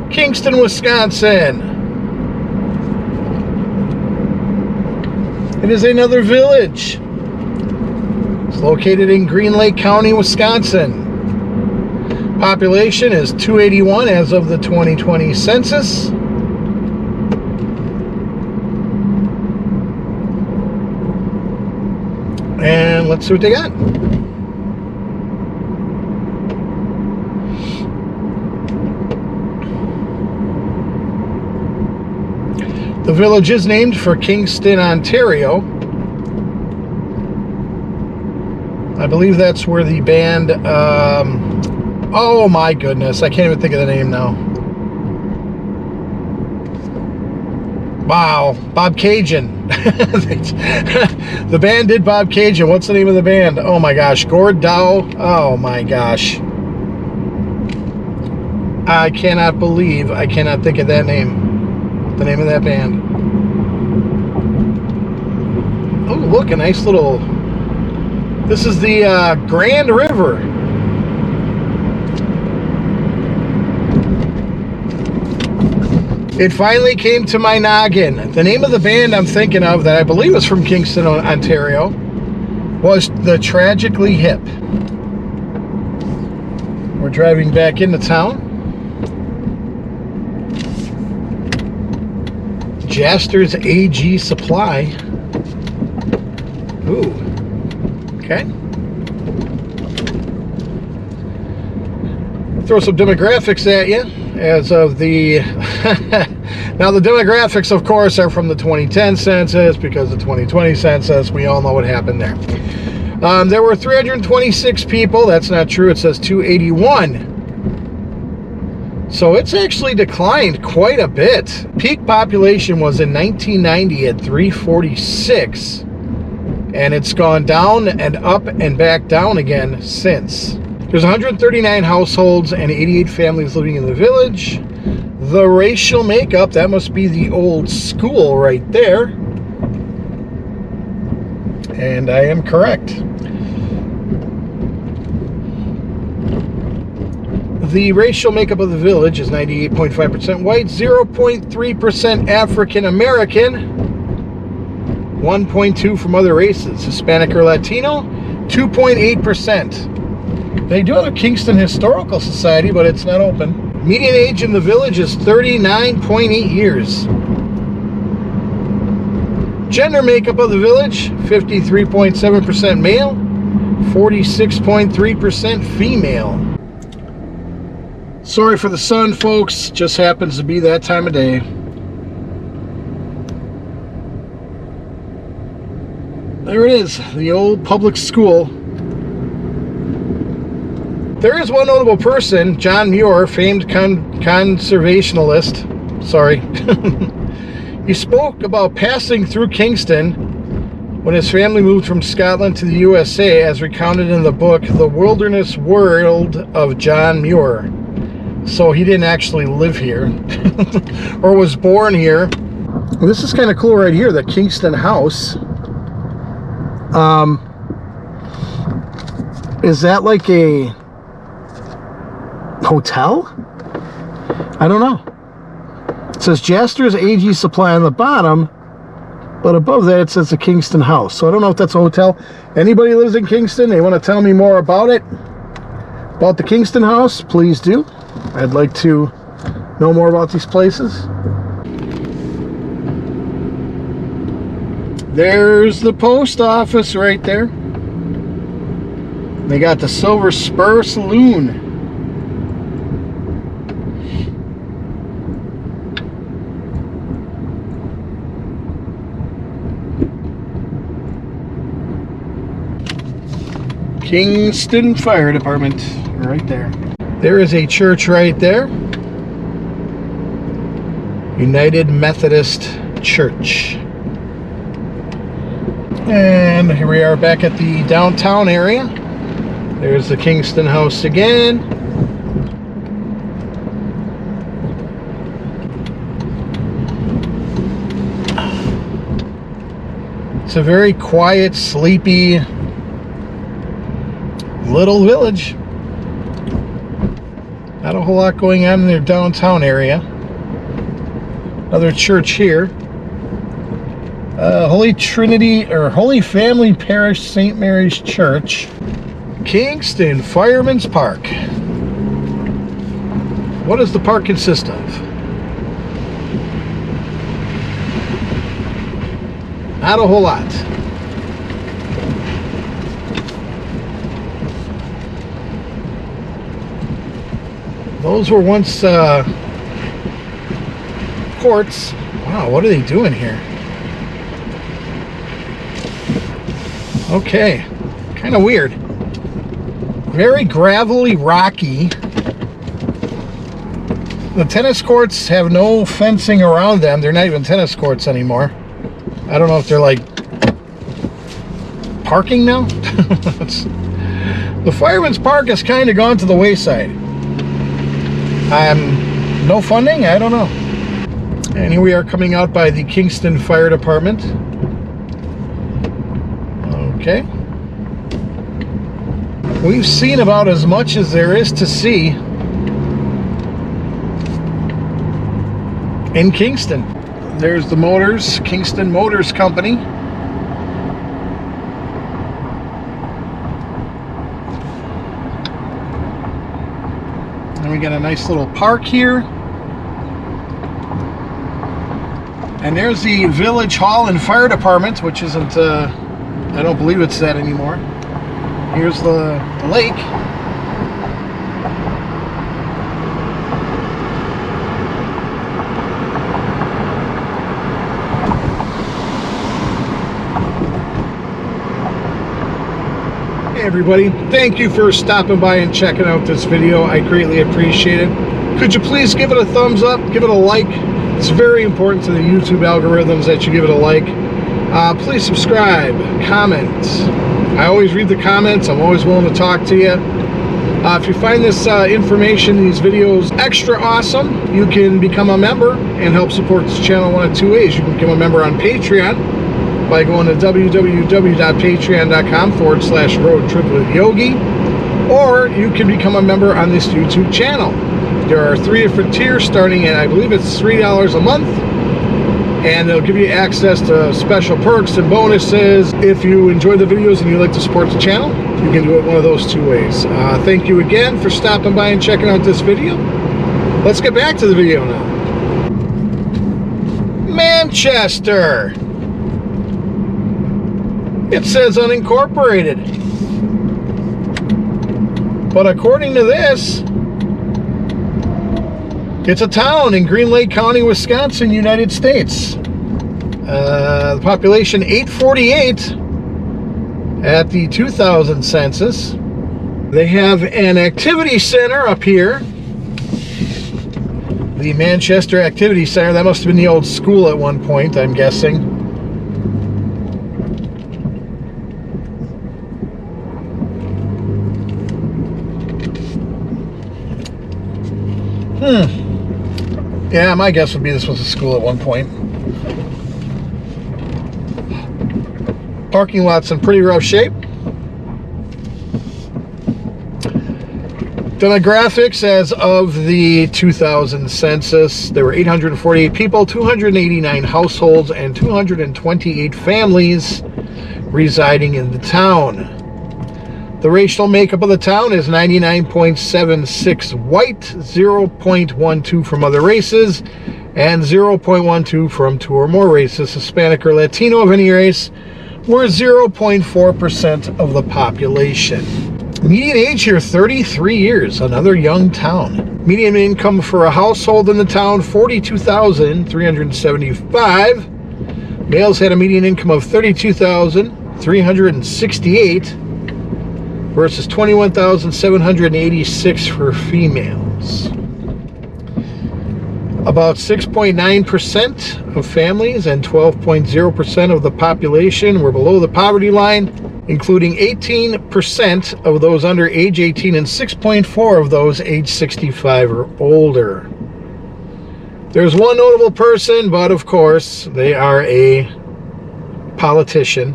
Kingston, Wisconsin. It is another village. It's located in Green Lake County, Wisconsin. Population is 281 as of the 2020 census. And let's see what they got. The village is named for Kingston, Ontario. I believe that's where the band, oh my goodness, I can't even think of the name now. Wow, Bob Cajun. The band did Bob Cajun. What's the name of the band? Oh my gosh, Gord Dow. Oh my gosh. I cannot believe I cannot think of that name. The name of that band. Oh, look, a nice little... This is the Grand River. It finally came to my noggin. The name of the band I'm thinking of, that I believe is from Kingston, Ontario, was the Tragically Hip. We're driving back into town. Jaster's AG Supply. Ooh. Okay. Throw some demographics at you as of the... Now the demographics, of course, are from the 2010 census, because the 2020 census, we all know what happened there. There were 326 people. That's not true. It says 281. So it's actually declined quite a bit. Peak population was in 1990 at 346, and it's gone down and up and back down again since. There's 139 households and 88 families living in the village. The racial makeup, that must be the old school right there. And I am correct. The racial makeup of the village is 98.5% white, 0.3% African American, 1.2% from other races, Hispanic or Latino, 2.8%. They do have a Kingston Historical Society, but it's not open. Median age in the village is 39.8 years. Gender makeup of the village, 53.7% male, 46.3% female. Sorry for the sun, folks. Just happens to be that time of day. There it is, the old public school. There is one notable person, John Muir, famed conservationalist. Sorry. He spoke about passing through Kingston when his family moved from Scotland to the USA, as recounted in the book The Wilderness World of John Muir. So he didn't actually live here or was born here. Well, this is kind of cool right here, the Kingston House. Is that like a hotel? I don't know. It says Jaster's AG Supply on the bottom, but above that it says the Kingston House. So I don't know if that's a hotel. Anybody lives in Kingston, they want to tell me more about it, about the Kingston House, please do. I'd like to know more about these places. There's the post office right there. They got the Silver Spur Saloon. Kingston Fire Department right there. There is a church right there. United Methodist Church. And here we are back at the downtown area. There's the Kingston House again. It's a very quiet, sleepy little village. Not a whole lot going on in their downtown area. Another church here. Holy Trinity or Holy Family Parish St. Mary's Church. Kingston Fireman's Park. What does the park consist of? Not a whole lot. Those were once courts. Wow, what are they doing here? Okay, kind of weird. Very gravelly, rocky. The tennis courts have no fencing around them. They're not even tennis courts anymore. I don't know if they're like parking now. The Fireman's Park has kind of gone to the wayside. No funding? I don't know. And here we are coming out by the Kingston Fire Department. Okay. We've seen about as much as there is to see in Kingston. There's the Motors, Kingston Motors Company. And we got a nice little park here. And there's the Village Hall and Fire Department, which isn't, I don't believe it's that anymore. Here's the lake. Hey everybody, thank you for stopping by and checking out this video. I greatly appreciate it. Could you please give it a thumbs up, give it a like. It's very important to the YouTube algorithms that you give it a like. Please subscribe, comment. I always read the comments. I'm always willing to talk to you. If you find this information, these videos extra awesome, you can become a member and help support this channel one of two ways. You can become a member on Patreon by going to www.patreon.com/roadtripwithyogi, or you can become a member on this YouTube channel. There are 3 different tiers starting at, I believe it's $3 a month. And they'll give you access to special perks and bonuses. If you enjoy the videos and you like to support the channel, you can do it one of those 2 ways. Thank you again for stopping by and checking out this video. Let's get back to the video now. Manchester. It says unincorporated. But according to this, it's a town in Green Lake County, Wisconsin, United States. The population 848 at the 2000 census. They have an activity center up here. The Manchester Activity Center. That must have been the old school at one point, I'm guessing. Yeah, my guess would be this was a school at one point. Parking lot's in pretty rough shape. Demographics as of the 2000 census, there were 848 people, 289 households, and 228 families residing in the town. The racial makeup of the town is 99.76 white, 0.12 from other races, and 0.12 from 2 or more races. Hispanic or Latino of any race were 0.4% of the population. Median age here, 33 years, another young town. Median income for a household in the town, $42,375. Males had a median income of $32,368. versus $21,786 for females. About 6.9% of families and 12.0% of the population were below the poverty line, including 18% of those under age 18 and 6.4% of those age 65 or older. There's one notable person, but of course, they are a politician.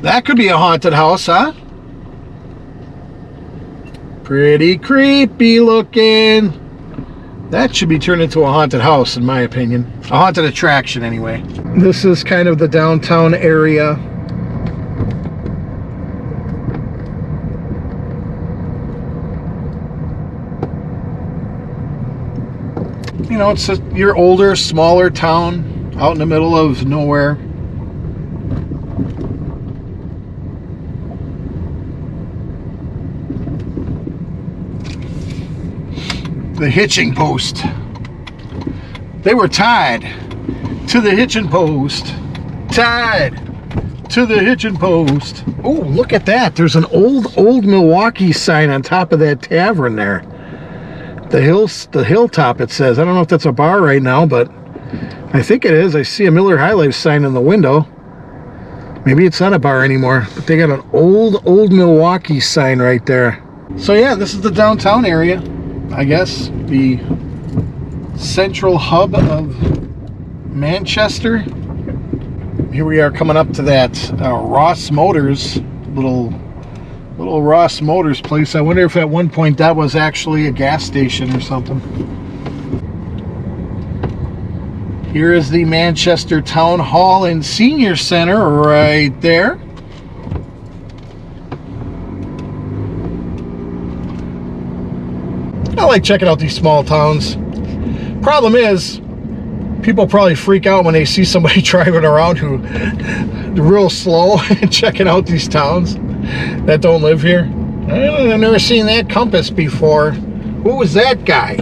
That could be a haunted house, huh? Pretty creepy looking. That should be turned into a haunted house, in my opinion. A haunted attraction, anyway. This is kind of the downtown area. You know, it's your older, smaller town out in the middle of nowhere. The hitching post. They were tied to the hitching post. Tied to the hitching post. Oh, look at that. There's an old Milwaukee sign on top of that tavern there. The hilltop, it says. I don't know if that's a bar right now, but I think it is. I see a Miller High Life sign in the window. Maybe it's not a bar anymore, but they got an old Milwaukee sign right there. So yeah, this is the downtown area, I guess. The central hub of Manchester. Here we are coming up to that Ross Motors, little Ross Motors place. I wonder if at one point that was actually a gas station or something. Here is the Manchester Town Hall and Senior Center right there. I like checking out these small towns. Problem is, people probably freak out when they see somebody driving around who real slow and checking out these towns that don't live here. I've never seen that compass before. Who was that guy?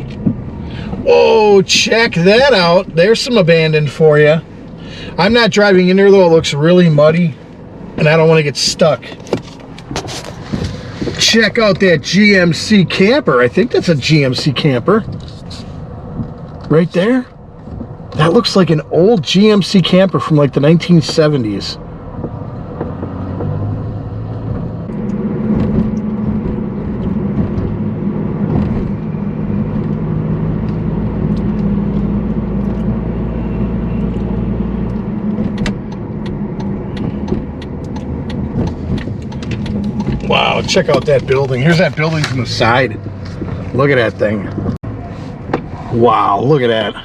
Whoa, check that out. There's some abandoned for you. I'm not driving in there though. It looks really muddy and I don't want to get stuck. Check out that GMC camper. I think that's a GMC camper. Right there. That looks like an old GMC camper from like the 1970s. Wow, check out that building. Here's that building from the side. Look at that thing. Wow, look at that.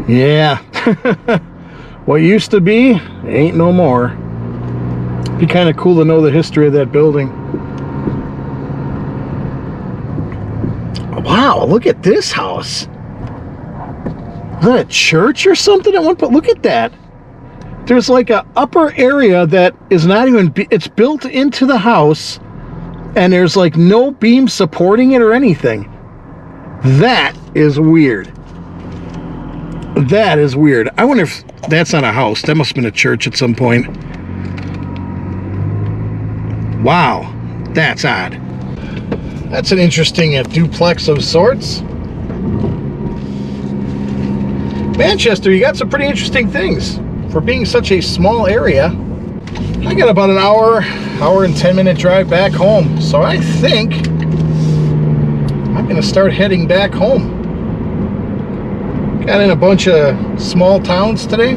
Yeah. What used to be ain't no more. Be kind of cool to know the history of that building. Wow, look at this house. Is that a church or something at one point? Look at that. There's like a upper area that is not even, it's built into the house and there's like no beam supporting it or anything. That is weird. That is weird. I wonder if that's not a house. That must have been a church at some point. Wow, that's odd. That's an interesting duplex of sorts. Manchester, you got some pretty interesting things. For being such a small area, I got about an hour and 10-minute drive back home. So I think I'm going to start heading back home. Got in a bunch of small towns today.